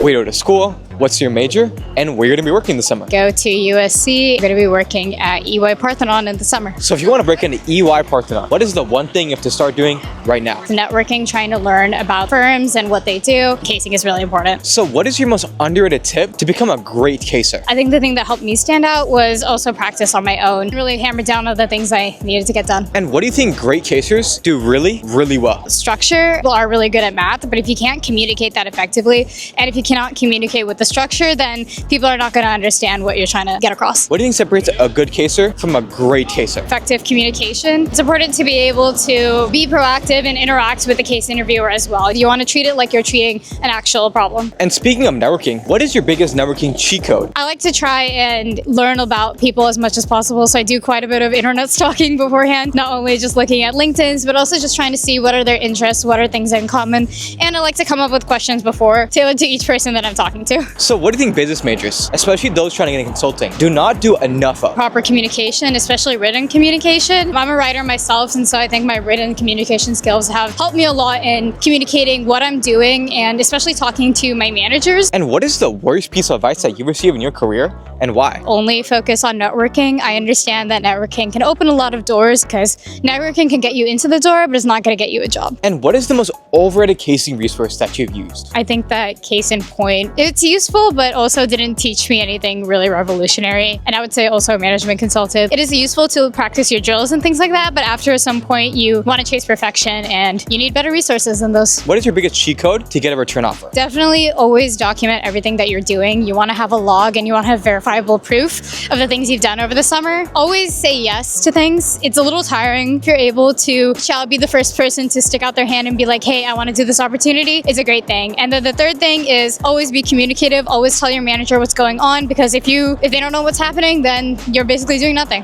where you go to school, what's your major, and where you're going to be working this summer. Go to USC. I'm going to be working at EY Parthenon in the summer. So if you want to break into EY Parthenon, what is the one thing you have to start doing right now? Networking, trying to learn about firms and what they do. Casing is really important. So what is your most underrated tip to become a great caser? I think the thing that helped me stand out was also practice on my own. Really hammer down on the things I needed to get done. And what do you think great casers do really, really well? Structure. People are really good at math, but if you can't communicate that effectively, and if you cannot communicate with the structure, then people are not going to understand what you're trying to get across. What do you think separates a good caser from a great caser? Effective communication. It's important to be able to be proactive and interact with the case interviewer as well. You want to treat it like you're treating an actual problem. And speaking of networking, what is your biggest networking cheat code? I like to try and learn about people as much as possible, so I do quite a bit of internet stalking beforehand, not only just looking at LinkedIn's, but also just trying to see what are their interests, what are things in common, and I like to come up with questions before, tailored to each person that I'm talking to. So what do you think business majors, especially those trying to get into consulting, do not do enough of? Proper communication, especially written communication. I'm a writer myself, and so I think my written communication skills have helped me a lot in communicating what I'm doing and especially talking to my managers. And what is the worst piece of advice that you received in your career and why? Only focus on networking. I understand that networking can open a lot of doors because networking can get you into the door, but it's not going to get you a job. And what is the most overrated casing resource that you've used? I think that case in point, it's useful, but also didn't teach me anything really revolutionary. And I would say also management consultative. It is useful to practice your drills and things like that, but after some point you want to chase perfection and you need better resources than those. What is your biggest cheat code to get a return offer? Definitely always document everything that you're doing. You want to have a log and you want to have verifiable proof of the things you've done over the summer. Always say yes to things. It's a little tiring. If you're able to be the first person to stick out their hand and be like, hey, I want to do this opportunity, it's a great thing. And then the third thing is always be communicative. Always tell your manager what's going on, because if they don't know what's happening, then you're basically doing nothing.